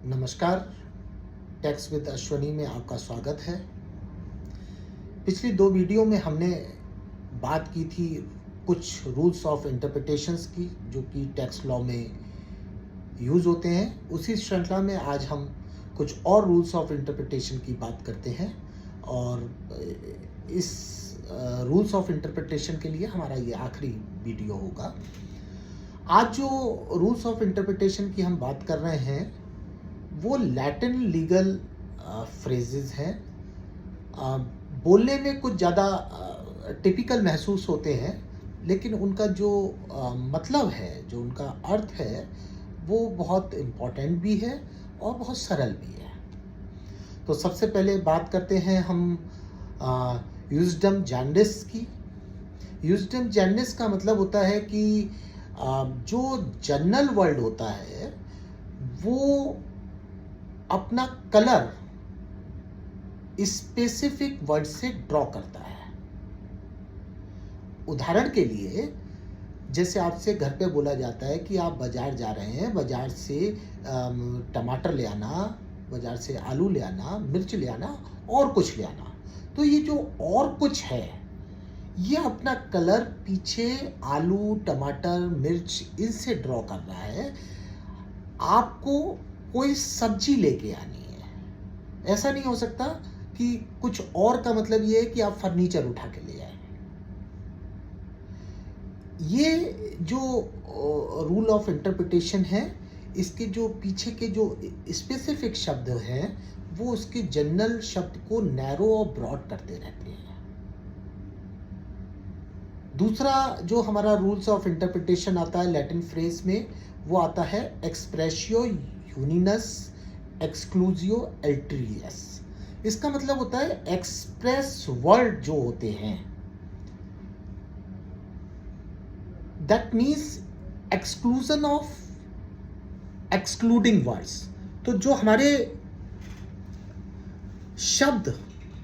नमस्कार, tax with Ashwani में आपका स्वागत है। पिछली 2 वीडियो में हमने बात की थी कुछ रूल्स ऑफ इंटरप्रिटेशंस की जो कि टैक्स लॉ में यूज़ होते हैं। उसी श्रृंखला में आज हम कुछ और रूल्स ऑफ इंटरप्रिटेशन की बात करते हैं और इस रूल्स ऑफ इंटरप्रिटेशन के लिए हमारा ये आखिरी वीडियो होगा। आज जो रूल्स ऑफ इंटरप्रिटेशन की हम बात कर रहे हैं वो लैटिन लीगल फ्रेजेस हैं। बोलने में कुछ ज़्यादा टिपिकल महसूस होते हैं, लेकिन उनका जो मतलब है, जो उनका अर्थ है, वो बहुत इम्पोर्टेंट भी है और बहुत सरल भी है। तो सबसे पहले बात करते हैं हम यूज्डम जैंडिस की। यूज्डम जैंडिस का मतलब होता है कि जो जनरल वर्ड होता है वो अपना कलर स्पेसिफिक वर्ड से ड्रॉ करता है। उदाहरण के लिए, जैसे आपसे घर पे बोला जाता है कि आप बाजार जा रहे हैं, बाजार से टमाटर ले आना, बाजार से आलू ले आना, मिर्च ले आना और कुछ ले आना। तो ये जो और कुछ है, ये अपना कलर पीछे आलू, टमाटर, मिर्च इनसे ड्रॉ कर रहा है। आपको कोई सब्जी लेके आनी है। ऐसा नहीं हो सकता कि कुछ और का मतलब ये है कि आप फर्नीचर उठा के ले आए। ये जो रूल ऑफ इंटरप्रिटेशन है, इसके जो पीछे के जो स्पेसिफिक शब्द हैं वो उसके जनरल शब्द को नैरो और ब्रॉड करते रहते हैं। दूसरा जो हमारा रूल्स ऑफ इंटरप्रिटेशन आता है लैटिन फ्रेज में, वो आता है एक्सप्रेशियो यूनिनस एक्सक्लूजियो अल्टेरियस। इसका मतलब होता है एक्सप्रेस वर्ड जो होते हैं, that means exclusion of excluding words. तो जो हमारे शब्द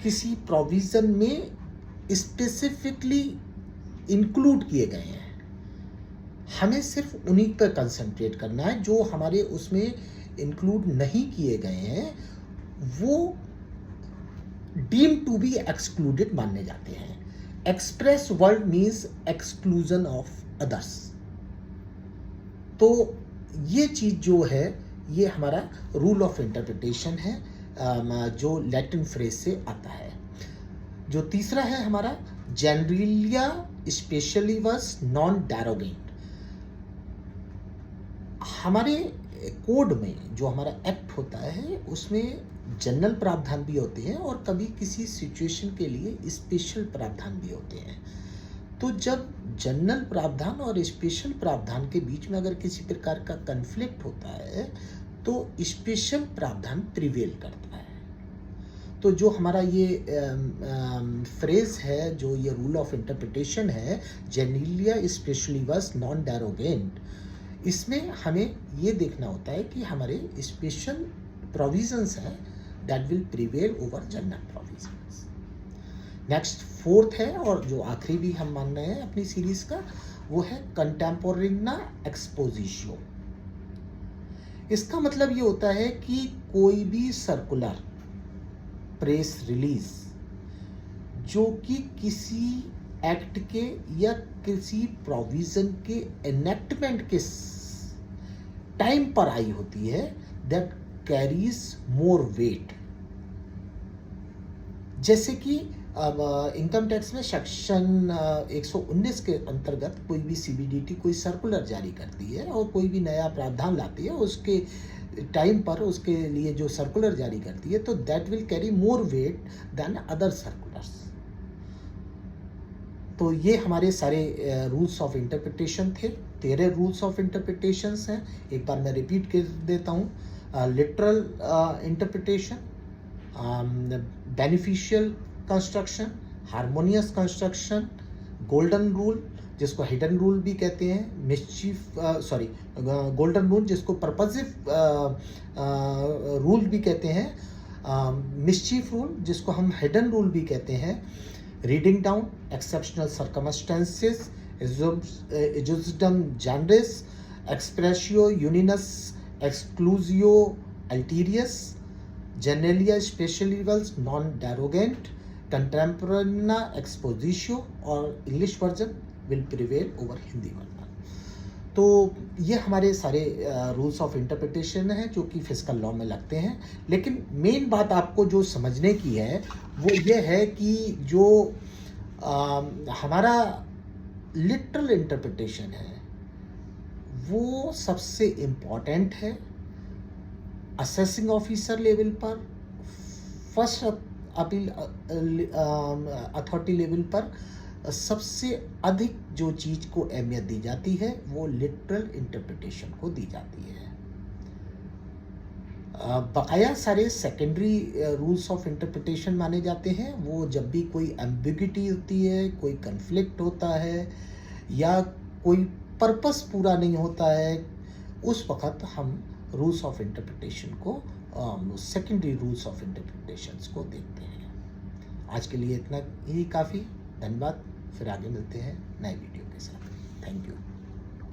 किसी प्रोविजन में स्पेसिफिकली इंक्लूड किए गए हैं, हमें सिर्फ उन्हीं पर कंसंट्रेट करना है। जो हमारे उसमें इंक्लूड नहीं किए गए हैं वो डीम टू बी एक्सक्लूडेड माने जाते हैं। Express word means exclusion of others. तो ये चीज जो है, ये हमारा रूल ऑफ इंटरप्रिटेशन है जो लैटिन फ्रेज से आता है। जो तीसरा है हमारा जनरलिया स्पेशलिवस नॉन डेरोगेंट। हमारे कोड में जो हमारा एक्ट होता है उसमें जनरल प्रावधान भी होते हैं और कभी किसी सिचुएशन के लिए स्पेशल प्रावधान भी होते हैं। तो जब जनरल प्रावधान और स्पेशल प्रावधान के बीच में अगर किसी प्रकार का कन्फ्लिक्ट होता है तो स्पेशल प्रावधान प्रिवेल करता है। तो जो हमारा ये फ्रेज है, जो ये रूल ऑफ इंटरप्रिटेशन है, जेनिलिया स्पेशलिवस नॉन डेरोगेंट, इसमें हमें ये देखना होता है कि हमारे स्पेशल प्रोविजंस हैं that will prevail over general provisions. Next fourth है और जो आखिरी भी हम मान रहे हैं अपनी सीरीज का, वो है कंटेम्पोरेना एक्सपोजिशियो। इसका मतलब ये होता है कि कोई भी सर्कुलर, प्रेस रिलीज जो कि किसी एक्ट के या किसी प्रोविजन के एनेक्टमेंट के टाइम पर आई होती है, दैट कैरीज मोर वेट। जैसे कि अब इनकम टैक्स में सेक्शन 119 के अंतर्गत कोई भी सीबीडीटी कोई सर्कुलर जारी करती है और कोई भी नया प्रावधान लाती है, उसके टाइम पर उसके लिए जो सर्कुलर जारी करती है, तो that will carry more weight than other circulars. तो ये हमारे सारे रूल्स ऑफ इंटरप्रिटेशन थे। 13 रूल्स ऑफ इंटरप्रिटेशंस हैं। एक बार मैं रिपीट कर देता हूँ। Literal interpretation, beneficial construction, harmonious construction, golden rule जिसको हिडन रूल भी कहते हैं, गोल्डन रूल जिसको पर्पसिव रूल भी कहते हैं, मिस्चीफ रूल जिसको हम हिडन रूल भी कहते हैं, reading down, exceptional circumstances, ejusdem generis, expressio unius exclusio alterius, generalia specialibus, non derogant, contemporanea expositio और English version will prevail over Hindi version. तो ये हमारे सारे रूल्स ऑफ इंटरप्रिटेशन हैं जो कि फिजिकल लॉ में लगते हैं। लेकिन मेन बात आपको जो समझने की है वो ये है कि जो हमारा लिटरल इंटरप्रिटेशन है वो सबसे इम्पॉर्टेंट है असेसिंग ऑफिसर लेवल पर, फर्स्ट अपील अथॉरिटी लेवल पर। सबसे अधिक जो चीज़ को अहमियत दी जाती है वो लिटरल इंटरप्रिटेशन को दी जाती है। बकाया सारे सेकेंडरी रूल्स ऑफ इंटरप्रिटेशन माने जाते हैं। वो जब भी कोई एम्बिग्युइटी होती है, कोई कन्फ्लिक्ट होता है या कोई पर्पस पूरा नहीं होता है, उस वक्त हम रूल्स ऑफ इंटरप्रिटेशन को सेकेंडरी रूल्स ऑफ इंटरप्रिटेशंस को देखते हैं। आज के लिए इतना ही काफ़ी। धन्यवाद। फिर आगे मिलते हैं नए वीडियो के साथ। Thank you.